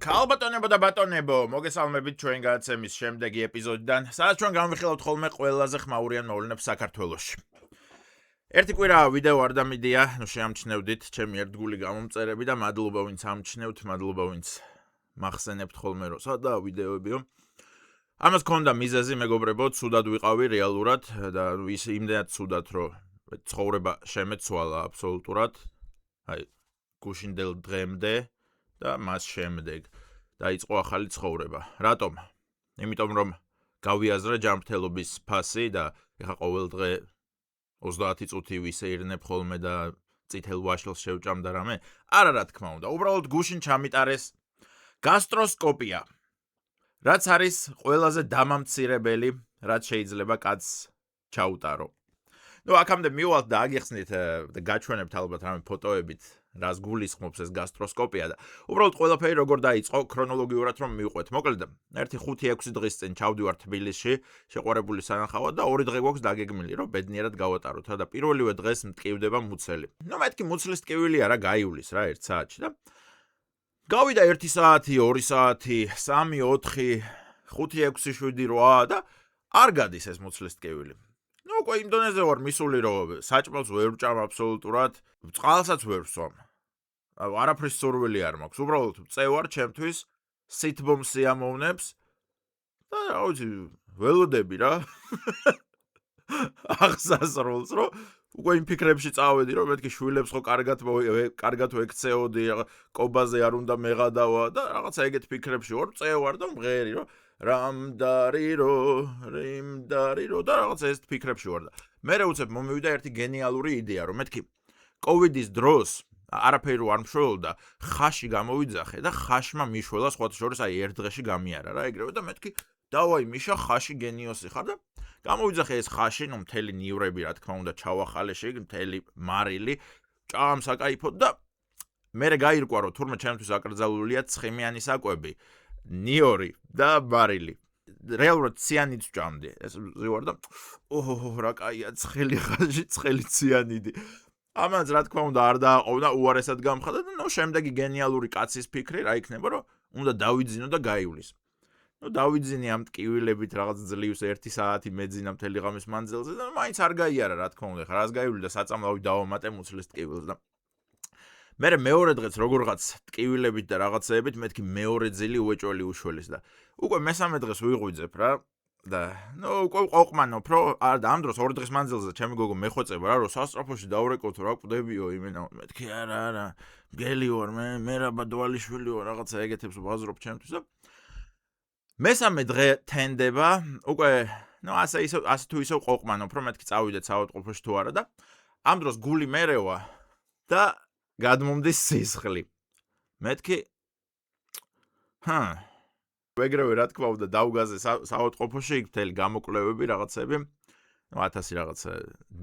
ქალბატონებო და ბატონებო, მოგესალმებით ჩვენ გადაცემის შემდეგი ეპიზოდიდან, სადაც ჩვენ განვიხილავთ ხოლმე ყველაზე ხმაურიან მოვლენებს საქართველოში. ერთი კვირა ვიდეო არ დამიდია, შეამჩნევდით ჩემი ერთგული გამომწერები და მადლობა ვინც ამჩნევთ, მადლობა ვინც მახსენებთ ხოლმე რომ სადაა ვიდეოებიო. ამას ქონდა მიზეზი, მეგობრებო, ცუდად ვიყავი რეალურად და ის იმდენად ცუდად რომ ცხოვრება შემეცვალა აბსოლუტურად. აი, გუშინდელ დღემდე და მას შემდეგ დაიწყო ახალი ცხოვრება. რატომ? იმიტომ რომ გავიაზრე ჯანმრთელობის ფასი და ეხა ყოველ დღე 30 წუთი ვისეირნებ ხოლმე და წითელ ვაშლს შევჭამ და რამე. არა, რა თქმა უნდა, უბრალოდ გუშინ ჩამიტარეს გასტროსკოპია. რაც არის ყველაზე დამამცირებელი, რაც შეიძლება კაცს ჩაუტარო. აქამდე მივალთ და აგიხსნით და გაჩვენებთ ალბათ რამე ფოტოებით, რას გულისხმობს ეს გასტროსკოპია და უბრალოდ ყველაფერი როგორ დაიწყო ქრონოლოგიურად რომ მივყვეთ. მოკლედ, 1-5-6 დღის წინ ჩავდივარ თბილისში, შეყვარებული სანახავად და 2 დღე გვაქვს დაგეგმილი, რომ ბედნიერად გავატაროთ და პირველივე დღეს მტკივდება მუცელი. მეთქი მუცლის ტკივილი არა, გაივლის რა 1 საათში და გავიდა 1 საათი, 2 საათი, 3, 4, 5, 6, 7, 8 და არ გადის ეს მუცლის ტკივილი. უკვე იმ დონეზე ვარ მისული, რომ საჭმელს ვერ ვჭამ აბსოლუტურად, წყალსაც ვერ ვსვამ. არაფრის სურვილი არ მაქვს, უბრალოდ წევარ ჩემთვის სითბომ სიამოვნებს და რა ვიცი, ველოდები რა. აღსასრულს, რომ უკვე იმ ფიქრებში წავედი, რომ მეთქი შვილებს ხო კარგად ვექცეოდი, კობაზე არ უნდა მეღადავა და რაღაცა ეგეთ ფიქრებში ვარ, წევარ და მღერი, რომ რიმდარირო და რაღაც ეს ფიქრებში ვარ და მე უცებ მომივიდა ერთი გენიალური იდეა, რომ მეთქი კოვიდის დროს არაფერი არ მშველოდა, ხაში გამოვიძახე და ხაშმა მიშველა სხვათა შორის აი ერთ დღეში გამიარა რა ეგრევე და მეთქი დავაი მიშა ხაში გენიოსი ხარ და გამოვიძახე ეს ხაში, ნუ მთელი ნივრები რა თქმა უნდა ჩავახალე შეგ მთელი მარილი, ჭამ საკაიფოდ და მე გაირკვა რომ თურმე ჩემთვის აკრძალულია ცხიმიანი საკვები. ნიორი და მარილი. რეალურად ციანიდს ვჭამდი. ეს ზივარ და რა კაია ცხელი ხაში, ცხელი ციანიდი. ამას რა თქმა უნდა არ დააყოვნა, უარესად გამხადა და ნუ შემდეგი გენიალური კაცის ფიქრი რა იქნება, რომ უნდა დავიძინო და გაივლის. დავიძინე ამ ტკივილებით რაღაც ძლივს 1 საათი მეძინა მთელი ღამის მანძილზე და მაინც არ გაიარა რა თქმა უნდა, ხა რას გაივლი და საწამლავი დავამატე მუცლის ტკივილს და მე მეორე დღეც როგორღაც ტკივილებით და რაღაცეებით მეთქი მეორე ძილი უეჭველი უშველის და უკვე მესამე დღეს ვიღვიძებ რა და უკვე ყოყმანობ რომ ამ დროს 2 დღის მანძილზე ჩემი გოგო მეხვეწება რა რომ სასწრაფოში დავრეკოთ რა კვდებიო იმენა მეთქი არა მგელი ვარ მე რა ბადვალიშვილი ვარ რაღაცა ეგეთებს ვაზრობ ჩემთვის და მესამე დღე თენდება უკვე ასე თუ ისე ყოყმანობ რომ მეთქი წავიდეთ საავადმყოფოში თუ არა და ამ დროს გული მერევა და გადმომდის სისხლი. მეთქი ეგრევე რა თქმა უნდა დავგაზე საავადმყოფოში იქ მთელი გამოკვლევები რაღაცები 1000 რაღაცა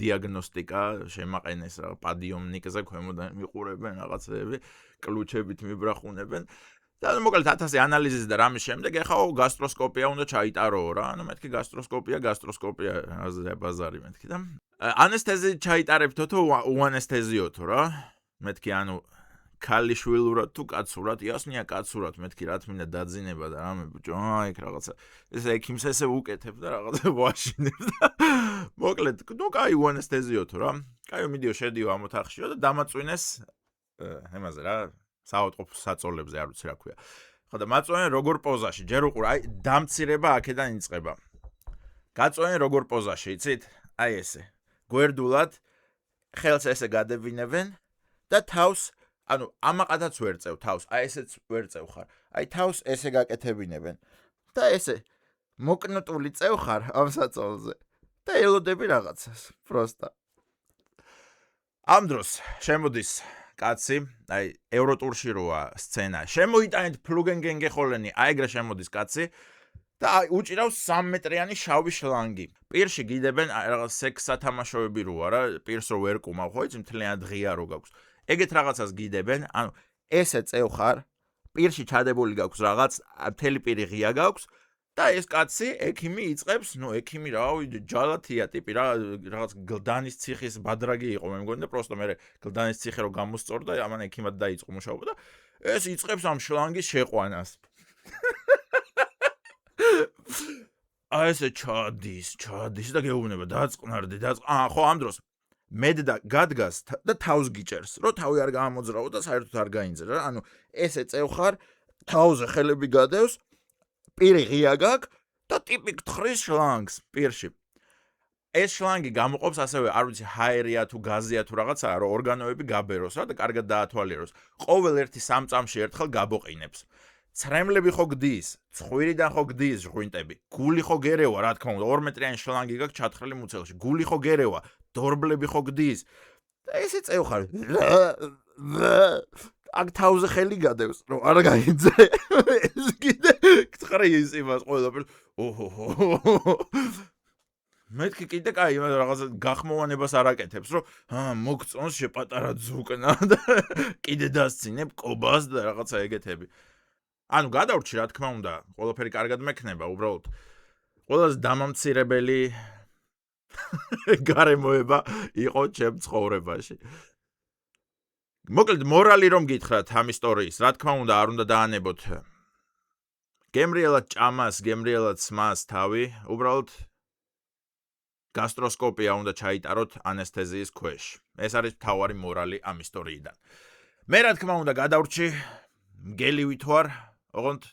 დიაგნოსტიკა შემაყენეს რა პადიომნიკზე ქვემოდან მიყურებენ რაღაცები კლუჩებით მიბრახუნებენ და მოკლედ 1000 ანალიზის და რამის შემდეგ ეხა გასტროსკოპია უნდა ჩაიტარო რა მეთქი გასტროსკოპია აზრია ბაზარი მეთქი და ანესთეზი ჩაიტარებთო თუ უანესთეზიოთო რა მეთქი ანუ ქალიშვილურად თუ კაცურად იასნია კაცურად მეთქი რა თმინდა დაძინება და რამე ბიჭო იქ რაღაცა ეს ექიმს ესე უკეთებ და რაღაცა ვაშინებ და მოკლედ ნუ კაი უანესთეზიოთო რა კაი მიდიო შედიო ამ ოთახშიო და დამაწვინეს ემაზე რა საავადმყოფოს საწოლებზე არ ვიცი რა ქვია ხო და მაწვენენ როგორ პოზაში ჯერ უყურე აი დამცირება აქედან იწყება გაწვენენ როგორ პოზაში იცით აი ესე გვერდულად ხელს ესე გადებინებენ და თავს, ანუ ამაყადაც ვერ წევ თავს, აი ესეც ვერ წევ ხარ. აი თავს ესე გაკეთებინებენ. და ესე მოკნუტული წევ ხარ ამ საწოლზე. და ელოდები რაღაცას, პროსტა. ამ დროს შემოდის კაცი, აი ევროტურში როა სცენა. შემოიტანეთ ფლუგენგენგე ხოლენი, აი ეგრე შემოდის კაცი და უჭირავს 3 მეტრიანი შავი შლანგი. პირში გიდებენ რაღაც სექს სათამაშოები როა რა, პირს რო ვერ ყუმავ, ხო იცი მთლიანად ღია რო გაქვს. ეგეთ რაღაცას გიდებენ, ანუ ესე წევ ხარ, პირში ჩადებული გაქვს რაღაც, მთელი პირი ღია გაქვს და ეს კაცი ექიმი იწყებს, ექიმი რავი ჯალათია ტიპი რა, რაღაც გლდანის ციხის ბადრაგი იყო, მე მგონი და პროსტო მე გლდანის ციხე რო გამოსწორდა, ამან ექიმად დაიწყო მუშაობა და ეს იწყებს ამ შლანგის შეყვანას. ესე ჩადის და გეუბნება დაწყნარდი ხო ამ დროს მედ და გადგას და თავს გიჭერს რომ თავი არ გამოძრაო და საერთოდ არ გაინძრა რა ანუ ესე წევხარ თავზე ხელები გადევს პირი ღია გაქვს და ტიპი გთხრის შლანგს პირში ეს შლანგი გამოყოფს ასევე არ ვიცი ჰაერია თუ გაზია თუ რაღაცაა რომ ორგანოები გაბეროს რა და კარგად დაათვალიეროს ყოველ ერთი 3 წამში ერთხელ გაბოყინებს ცრემლები ხო გდის, ცხვირიდან ხო გდის ჟღვინტები, გული ხო გერევა, რა თქმა უნდა, 2 მეტრიანი შლანგი გაქვს ჩათხრილი მუცელში, გული ხო გერევა, დორბლები ხო გდის. და ესე წევხარ. აქ თავზე ხელი გადევს, რომ არ გაიძრე. ეს კიდე გწრის იმას ყველაფერს. ოჰო. მეთქი კიდე კაი, რაღაცა გახმოვანებას არ აკეთებს, რომ მოგწონს შეპატარა ძუკნა და კიდე დასცინებ კობას და რაღაცა ეგეთები. ანუ გადავრჩი რა თქმა უნდა, ყველაფერი კარგად მექნება, უბრალოდ ყველაზე დამამცირებელი გარემოება იყო ჩემ ცხოვრებაში. მოკლედ მორალი რომ გითხრათ ამ ისტორიის, რა თქმა უნდა, არ უნდა დაანებოთ გემრიელად ჭამას, გემრიელად სმას თავი, უბრალოდ გასტროსკოპია უნდა ჩაიტაროთ ანესთეზიის ქვეშ. ეს არის მთავარი მორალი ამ ისტორიიდან. მე რა თქმა უნდა გადავრჩი მგელივით ვარ ოღონდ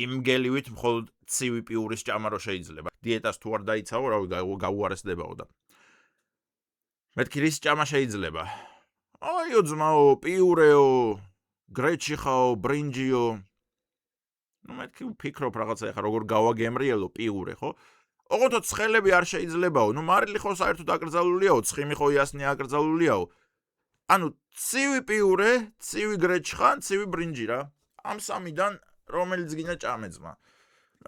იმ მგელივით მხოლოდ ცივი პიურის ჭამა რო შეიძლება. დიეტას თუ არ დაიცავო, რავი გაუარესდებაო და. მეთქი რის ჭამა შეიძლება? აიო ძმაო, პიურეო, გრეჩი ხაო, ბრინჯიო. ნუ მეთქი ვფიქრობ რაღაცა ეხა როგორ გავაგემრიელო პიურე, ხო? ოღონდ ცხელები არ შეიძლებაო. ნუ მარილი ხო საერთოდ აკრძალულიაო, ცხიმი ხო იასნი აკრძალულიაო. ანუ ცივი პიურე, ცივი გრეჩხან, ცივი ბრინჯი რა. ამ სამიდან რომელიც გინდა ჭამეძმა.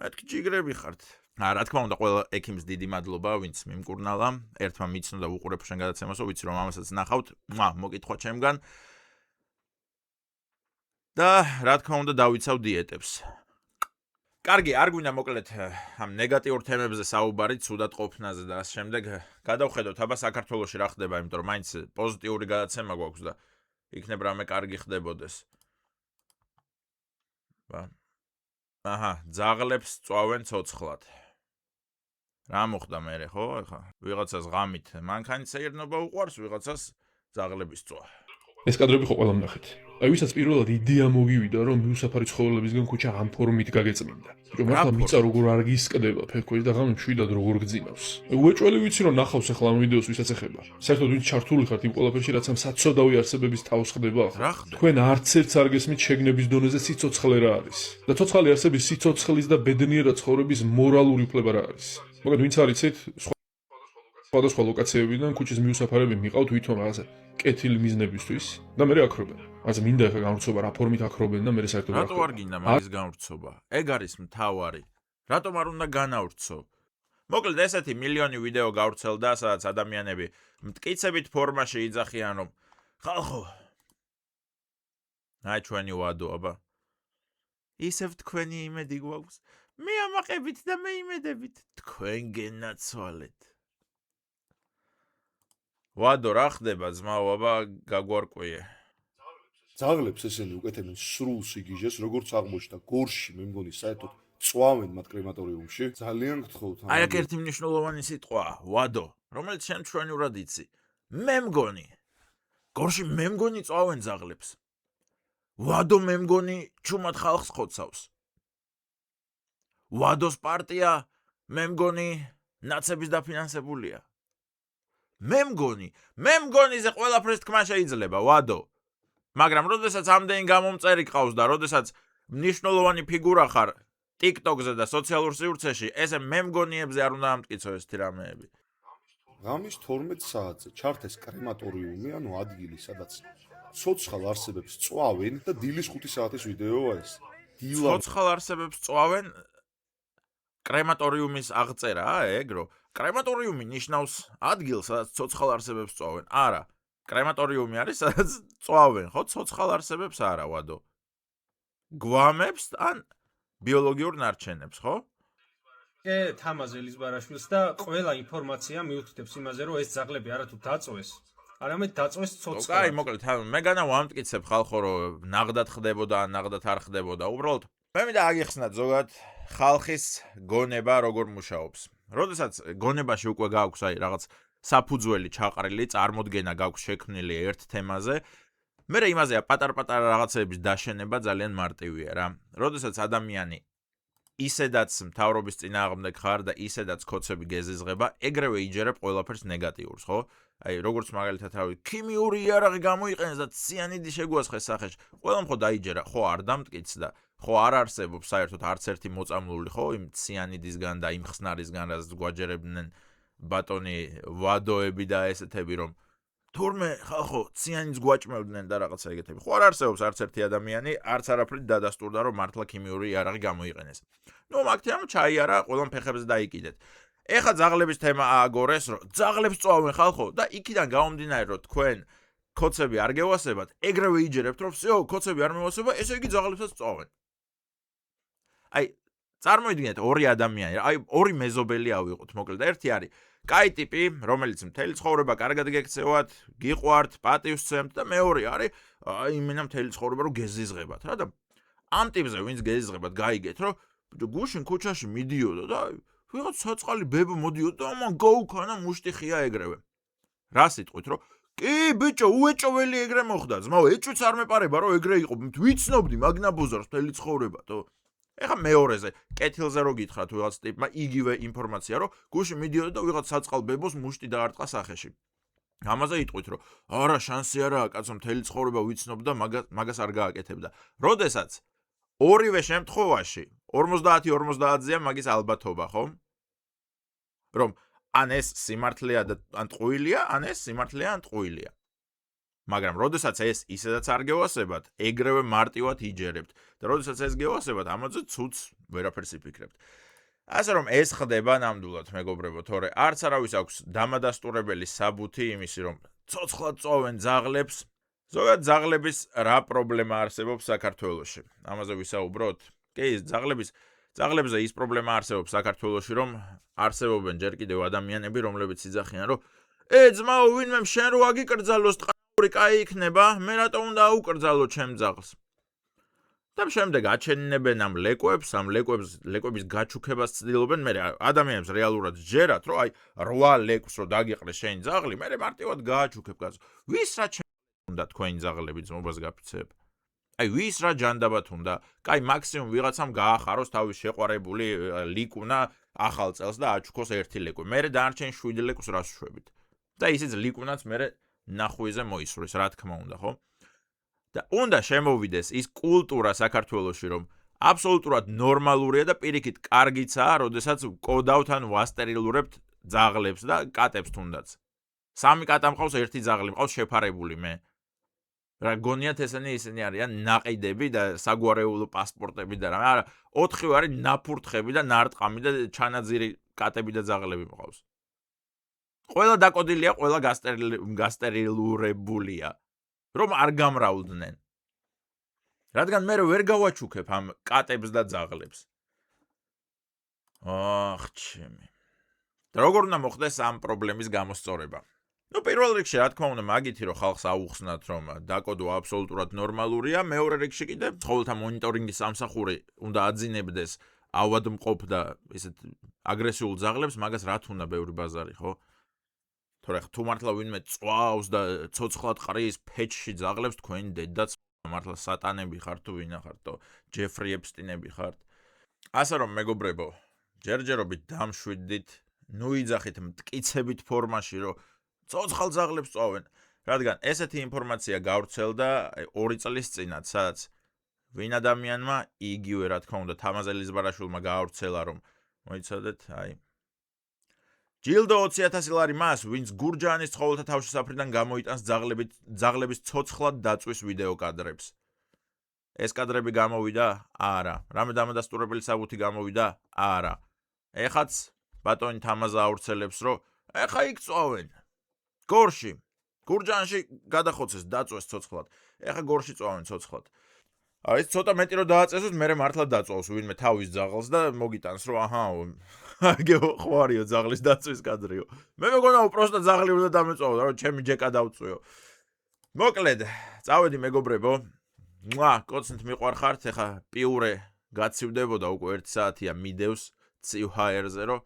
მეთქი ჯიგრები ხართ. რა თქმა უნდა ყველა ექიმს დიდი მადლობა, ვინც მიმკურნალა. ერთმა მიცნო და უყურებ შენ გადაცემასო, ვიცი რომ ამასაც ნახავთ. მოკითხვა ჩემგან. და რა თქმა უნდა დავიცავ დიეტებს. კარგი, არ გვინდა მოკლედ ამ ნეგატიურ თემებზე საუბარი, ცუდად ყოფნაზე და ამ შემდეგ გადავხედოთ აბა საქართველოში რა ხდება, იმიტომ რომ მაინც პოზიტიური გადაცემა გვაქვს და იქნებ რამე კარგი ხდებოდეს. აჰა, ძაღლებს წვავენ ცოცხლად. რა მოხდა მერე, ხო? ეხა ვიღაცას ღამით მანქანის ეირნობა უყვარს, ვიღაცას ძაღლების წვა. ეს კადრები ხო ყველამ ნახეთ. აი ვისაც პირველად იდეა მოგივიდა, რომ მიუსაფარი ცხოველებისგან ქუჩა ამ ფორმით გაგეწმინდა. რომ ახლა მიწა როგორ არ გისკდება ფეხქვეშ და ღამე მშვიდად როგორ გძინავს. უეჭველი ვიცი რომ ნახავს ახლა ამ ვიდეოს ვისაც ეხება. საერთოდ ვინც ჩართული ხართ იმ ყველაფერში, რაც ამ საცოდავი არსებების თავს ხდება ახლა. თქვენ არც ერთს არ გესმით შეგნების დონეზე სიცოცხლე რა არის. და ცოცხალი არსების სიცოცხლის და ბედნიერად ცხოვრების მორალური უფლება რა არის. მოკლედ ვინც არიცით, სხვადასხვა ლოკაციებიდან ქუჩის მიუსაფარები მიყავთ ვითომ რაღაცა კეთილი მიზნებისთვის და მე აკრობენ. ასე მინდა ახლა განვრცობა რა ფორმით აკრობენ და მე საერთოდ რატო არ გინდა მაგის განვრცობა? ეგ არის მთავარი. რატომ არ უნდა განავრცო? მოკლედ ესეთი მილიონი ვიდეო გავრცელდა, სადაც ადამიანები მტკიცებით ფორმაში იძახიან, რომ ხალხო აი ჩვენი ვადო აბა. ისევ თქვენი იმედი გვაქვს. მე ამაყებით და მე იმედებით თქვენ გენაცვალეთ. ვადო რა ხდება ძმაო, აბა გაგვარკვიე. ძაღლებს ესენი უკეთებენ სრულ სიგიჟეს, როგორც აღმოჩნდა გორში, მე მგონი საერთოდ წვავენ მათ კრემატორიუმში. ძალიან გთხოვთ. აი აქ ერთი მნიშვნელოვანი სიტყვაა, ვადო, რომელიც შენ ჩვენურად იცი. მე მგონი. გორში მე მგონი წვავენ ძაღლებს. ვადო მე მგონი ჩუმად ხალხს ხოცავს. ვადოს პარტია მე მგონი ნაცების დაფინანსებულია. მე მგონი ზე ყველაფერს თქმა შეიძლება, ვადო. მაგრამ როდესაც ამდენი გამომწერი ყავს და როდესაც მნიშვნელოვანი ფიგურა ხარ TikTok-ზე და სოციალურ სივრცეში, ესე მე მგონიებზე არ უნდა ამტკიცო ეს თირამეები. ღამის 12 საათზე ჩართეს კრემატორიუმი, ანუ ადგილი, სადაც ცოცხალ არსებებს წვავენ და დილის 5 საათის ვიდეოა ეს. ცოცხალ არსებებს წვავენ კრემატორიუმის აღწერაა ეგ, რომ კრემატორიუმი ნიშნავს ადგილს, სადაც ცოცხალ არსებებს წვავენ. არა, კრემატორიუმი არის, სადაც წვავენ, ხო, ცოცხალ არსებებს არა, ვადო. გვამებს ან ბიოლოგიურ ნარჩენებს, ხო? თამაზ ელიზბარაშვილს და ყველა ინფორმაცია მიუთითებს იმაზე, რომ ეს ძაღლები არათუ დაწვეს, არამედ დაწვეს ცოცხლად. კაი, მოკლედ, მეგანა ვამტკიცებ ხალხო, რომ ნაღდად ხდებოდა, ნაღდად არ ხდებოდა. უბრალოდ მე მინდა აგიხსნათ ზოგადად ხალხის გონება როგორ მუშაობს. როდესაც გონებაში უკვე გაქვს აი რაღაც საფუძველი ჩაყრილი, წარმოდგენა გაქვს შექმნილი ერთ თემაზე, მე იმაზეა პატარ-პატარა რაღაცების დაშენება ძალიან მარტივია რა. როდესაც ადამიანი ისედაც მთავრობის წინააღმდეგ ხარ და ისედაც კოცები გეზიზღება, ეგრევე იჯერებ ყველაფერს ნეგატიურს, ხო? აი, როგორც მაგალითად რავი, ქიმიური იარაღი გამოიყენეს და ციანიდი შეგვასხეს სახეში. ყველამ ხო დაიჯერა, ხო არ დამტკიცდა, ხო არ არსებობს საერთოდ არც ერთი მოწამლული, ხო, იმ ციანიდისგან და იმ ხსნარისგან, რაც გვაჯერებდნენ ბატონი ვადოები და ესეთები, რომ თურმე ხალხო ციანიდს გვაჭმევდნენ და რაღაცა ეგეთები. ხო არ არსებობს არც ერთი ადამიანი, არც არაფრით დადასტურდა, რომ მართლა ქიმიური იარაღი გამოიყენეს. ნუ მაგთამ ჩაიარა, ყველამ ფეხებზე დაიკიდეთ. ეხა ძაღლების თემა ააგორეს, რომ ძაღლებს წვავენ ხალხო და იქიდან გამომდინარე, რომ თქვენ კოცები არ გევასებათ, ეგრევე იჯერებთ, რომ всё, კოცები არ მევასება, ესე იგი ძაღლებსაც წვავენ. აი, წარმოიდგინეთ ორი ადამიანი, აი ორი მეზობელი ავიღოთ, მოკლედ ერთი არის კაი ტიპი, რომელიც მთელი ცხოვრება კარგად გექცევათ, გიყვართ, პატივს სცემთ და მეორე არის აი იმენა მთელი ცხოვრება რომ გეზიზღებათ რა და ამ ტიპზე ვინც გეზიზღებათ, გაიგეთ რომ გუშინ ქუჩაში მიდიოდა და ვიღაც საწყალი ბებო მოდიოდა და მან გაუქანა მუშტი ხია ეგრევე. რა სიტყვით რომ კი ბიჭო, უეჭველი ეგრე მოხდა, ძმაო, ეჭვიც არ მეპარება რომ ეგრე იყო, ვიცნობდი მაგნაბოზარს მთელი ცხოვრება, თო ეხა მეორეზე, კეთილზე რო გითხრათ ვიღაც ტიპმა იგივე ინფორმაცია, რომ გუშინ მიდიოდა და ვიღაც საწყალ ბებოს მუშტი დაარტყა სახეში. ამაზე იტყვით, რომ არა, შანსი არაა, კაცო, მთელი ცხოვრება ვიცნობდა, მაგას არ გააკეთებდა. როდესაც ორივე შემთხვევაში 50-50-ზეა მაგის ალბათობა, ხო? რომ ან ეს სიმართლეა და ან ტყუილია, ან ეს სიმართლეა, ან ტყუილია. მაგრამ როდესაც ეს ისედაც არ გევასებათ, ეგრევე მარტივად იჯერებთ და როდესაც ეს გევასებათ, ამაზე ცუც ვერაფერს იფიქრებთ. ასე რომ ეს ხდება ნამდვილად, მეგობრებო, თორე არც არავის აქვს დამადასტურებელი საბუთი იმისი, რომ ცოცხლად წვავენ ძაღლებს. ზოგადად ძაღლების რა პრობლემა არსებობს საქართველოში? ამაზე ვისაუბროთ? კი, ძაღლებზე ის პრობლემა არსებობს საქართველოში, რომ არსებობენ ჯერ კიდევ ადამიანები, რომლებიც იძახიან, რომ ძმაო, ვინმე შენ რო აგიკრძალოს კაი იქნება, მე რატომ უნდა აუკრძალო ჩემ ძაღლს? და შემდეგ აჩენინებენ ამ ლეკვების გაჩუქებას ცდილობენ, მე ადამიანებს რეალურად ჯერათ, რომ აი 8 ლეკვს რო დაგიყრეს შენი ძაღლი, მე მარტივად გააჩუქებ კაცო. ვის რა უნდა თქვენი ძაღლები ძმობას გაფიცებ? აი ვის რა ჯანდაბათ უნდა? კაი მაქსიმუმ ვიღაცამ გაახაროს თავის შეყვარებული ლიკუნა ახალ წელს და აჩუქოს ერთი ლეკვი. მე დანარჩენ 7 ლეკვს რას შვებით? და ისიც ლიკუნაც მე ნახვიზე მოისურვის, რა თქმა უნდა, ხო? და უნდა შემოვიდეს ის კულტურა საქართველოში, რომ აბსოლუტურად ნორმალურია და პირიქით კარგიცაა, როდესაც კოდავთ ან ვასტერილურებთ ძაღლებს და კატებს თუნდაც. 3 კატა მყავს, 1 ძაღლი მყავს შეფარებული მე. რა გონიათ ისინი არიან ნაყიდები და საგვარეულო პასპორტები და რა. არა, 4 არის ნაფურთხები და ნარტყამი და ჩანაძირი კატები და ძაღლები მყავს. ყველა დაკოდილია, ყველა გასტერილურებულია, რომ არ გამრავლდნენ. რადგან მე ვერ გავაჩუქებ ამ კატებს და ძაღლებს. აх, ჩემი. როგორ უნდა მოხდეს ამ პრობლემის გამოსწორება? ნუ პირველ რიგში რა თქმა უნდა მაგითი რომ ხალხს აუხსნათ რომ დაკოდვა აბსოლუტურად ნორმალურია, მეორე რიგში კიდე ცხოველთა მონიტორინგის სამსახური უნდა აძინებდეს ავადმყოფ და ესეთ აგრესიულ ძაღლებს, მაგას რა თქმა უნდა ბევრი ბაზარი, ხო? თორე თუ მართლა ვინმე წვავს და ცოცხლად ყრის ფეჩში ძაღლებს, თქვენი დედაც მართლა სატანები ხართ თუ ვინა ხართ, ჯეფრი ეპსტინები ხართ. ასე რომ მეგობრებო, ჯერჯერობით დამშვიდით, ნუ იძახით მტკიცებით ფორმაში, რომ ცოცხალ ძაღლებს წვავენ, რადგან ესეთი ინფორმაცია გავრცელდა 2 წლის წინათ, სადაც ვინ ადამიანმა იგივე რა თქმა უნდა თამაზ ელიზბარაშვილმა გაავრცელა, რომ მოიცადეთ, აი ჯილდო 20,000 ლარი მას, ვინც გურჯაანის ცხოველთა თავშესაფრიდან გამოიტანს ძაღლების ცოცხლად დაწვის ვიდეო კადრებს. ეს კადრები გამოვიდა? არა. რამე დამადასტურებელი საბუთი გამოვიდა? არა. ეხაც ბატონი თამაზა ავრცელებს, რომ ეხა იქ წვავენ. გორში, გურჯაანში გადახოცეს დაწვეს ცოცხლად. ეხა გორში წვავენ ცოცხლად. აი ეს ცოტა მეტი რომ დააწესოს, მე მართლა დაწვავს ვინმე თავის ძაღლს და მოგიტანს, რომ აჰა, აგე ხვარიო ძაღლის დაცვის კადრიო. მე მეგონა უბრალოდ ძაღლი უნდა დამეწვავო, რომ ჩემი ჯეკა დავწვიო. მოკლედ, წავედი მეგობრებო. კოცნით მიყვარხართ, ეხა პიურე გაცივდებოდა უკვე 1 საათია მიდევს ცივ ჰაერზე, რომ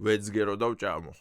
ვეძგერო და ვჭამო.